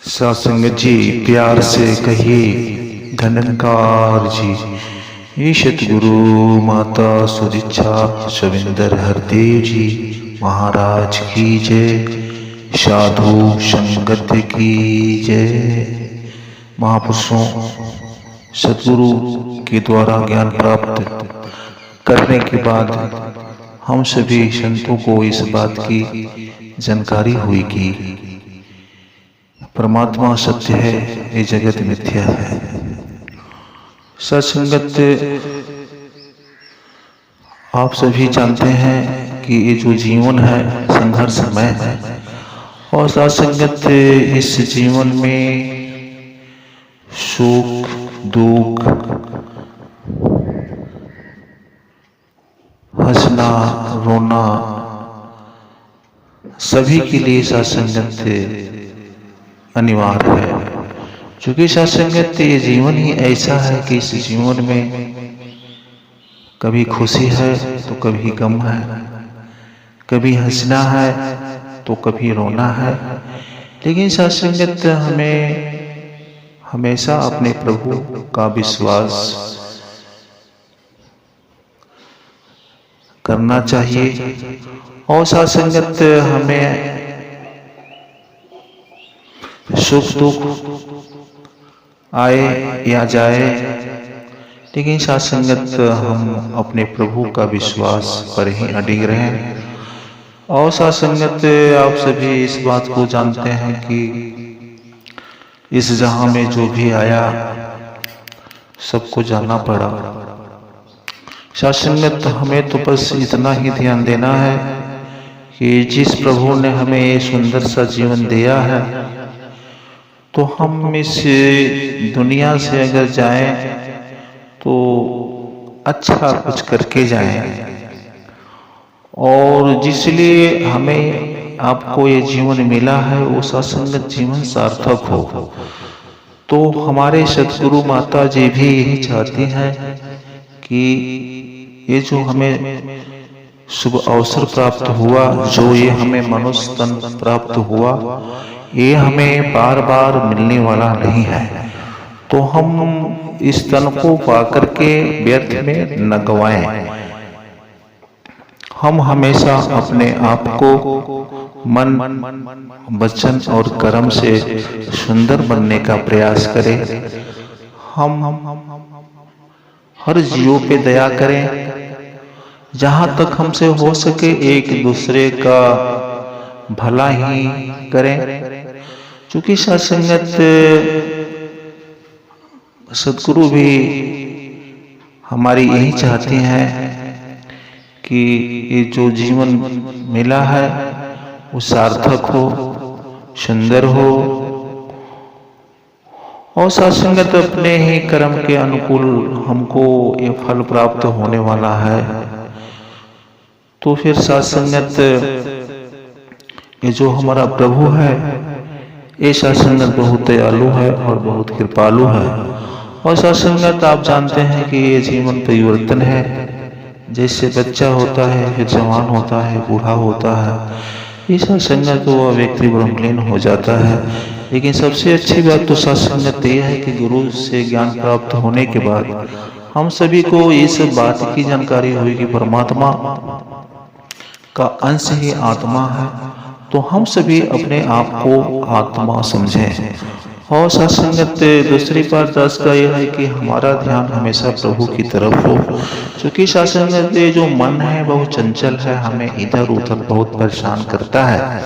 सत्संग जी प्यार से कहिए धनंकार जी। ये सतगुरु माता सुदीक्षा शविंदर हरदेव जी महाराज की जय। साधु संगत की जय। महापुरुषों सतगुरु के द्वारा ज्ञान प्राप्त करने के बाद हम सभी संतों को इस बात की जानकारी हुई कि परमात्मा सत्य है, ये जगत मिथ्या है। सत्संगत आप सभी जानते हैं कि ये जो जीवन है संघर्षमय है, और सत्संगत इस जीवन में सुख दुख, हंसना रोना सभी के लिए सत्संगत अनिवार्य है। क्योंकि सत्संगत ये जीवन ही ऐसा है कि इस जीवन में कभी खुशी है तो कभी गम है, कभी हंसना है तो कभी रोना है। लेकिन सत्संगत हमें हमेशा अपने प्रभु का विश्वास करना चाहिए। और सत्संगत हमें सुख दुख आए या जाए, लेकिन सत्संगत हम अपने प्रभु का विश्वास पर ही अडिग रहें। और सत्संगत आप सभी इस बात को जानते हैं कि इस जहां में जो भी आया सबको जाना पड़ा। सत्संगत हमें तो बस इतना ही ध्यान देना है कि जिस प्रभु ने हमें ये सुंदर सा जीवन दिया है, तो हम इस दुनिया से अगर जाएं तो अच्छा कुछ करके जाएं। और जिसलिए हमें आपको ये जीवन मिला है वो सत्संगत जीवन सार्थक हो। तो हमारे सतगुरु माता जी भी यही चाहती हैं कि ये जो हमें शुभ अवसर प्राप्त हुआ, जो ये हमें मनुष्य तन प्राप्त हुआ, ये हमें बार बार मिलने वाला नहीं है। तो हम इस तन को पाकर के व्यर्थ में न गवाएं। हम हमेशा अपने आप को मन वचन और कर्म से सुंदर बनने का प्रयास करें। हम हर जीवों पे दया करें, जहां तक हमसे हो सके एक दूसरे का भला ही करें। क्योंकि सत्संगत सतगुरु भी हमारी यही चाहती हैं कि ये जो जीवन मिला है वो सार्थक हो, सुंदर हो। और सत्संगत अपने ही कर्म के अनुकूल हमको ये फल प्राप्त होने वाला है। तो फिर सत्संगत ये जो हमारा प्रभु है, ये सत्संगत बहुत दयालु है और बहुत कृपालु है। और सत्संगत आप जानते हैं कि ये जीवन परिवर्तन है। जैसे बच्चा होता है, फिर जवान होता है, बूढ़ा होता है, ये सत्संगत तो वह व्यक्ति ब्रह्मलीन हो जाता है। लेकिन सबसे अच्छी बात तो सत्संगत यह है कि गुरु से ज्ञान प्राप्त होने के बाद हम सभी को इस बात की जानकारी हुई कि परमात्मा का अंश ही आत्मा है। तो हम सभी अपने आप को आत्मा समझें। और सत्संगत दूसरी बात का यह है कि हमारा ध्यान हमेशा प्रभु की तरफ हो। क्योंकि सत्संगत जो मन है बहुत चंचल है, हमें इधर उधर बहुत परेशान करता है।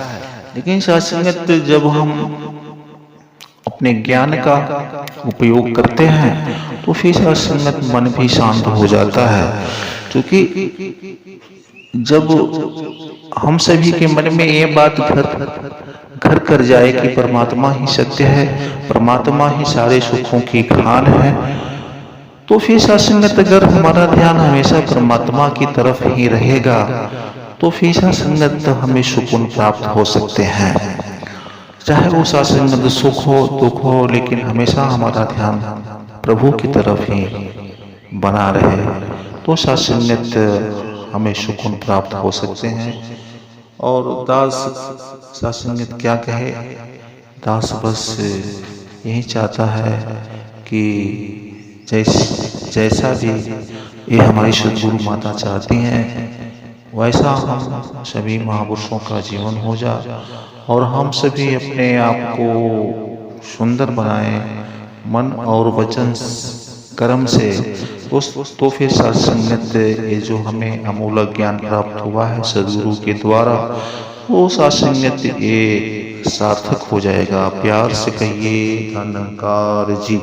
लेकिन सत्संगत जब हम अपने ज्ञान का उपयोग करते हैं तो फिर सत्संगत मन भी शांत हो जाता है। क्योंकि जब हम सभी के मन में ये बात घर कर जाए कि परमात्मा ही सत्य है, परमात्मा ही सारे सुखों की खान है, तो फिर सत्संगत अगर हमारा ध्यान हमेशा परमात्मा की तरफ ही रहेगा तो फिर सत्संगत हमें सुकून प्राप्त हो सकते हैं। चाहे वो सत्संगत सुख हो दुख हो, लेकिन हमेशा हमारा ध्यान प्रभु की तरफ ही बना रहे तो सत्संगत हमें सुकून प्राप्त हो सकते हैं। और दास सत्संगत क्या कहे दास बस यही चाहता है कि जैसा भी ये हमारी सद्गुरु माता चाहती हैं वैसा हम सभी महापुरुषों का जीवन हो जा और हम सभी अपने आप को सुंदर बनाएं मन और वचन कर्म से उस तो फिर सत्संगत ये जो हमें अमूलक ज्ञान प्राप्त हुआ है सद्गुरु के द्वारा वो सत्संगत ये सार्थक हो जाएगा। प्यार से कहिए धन्यकार जी।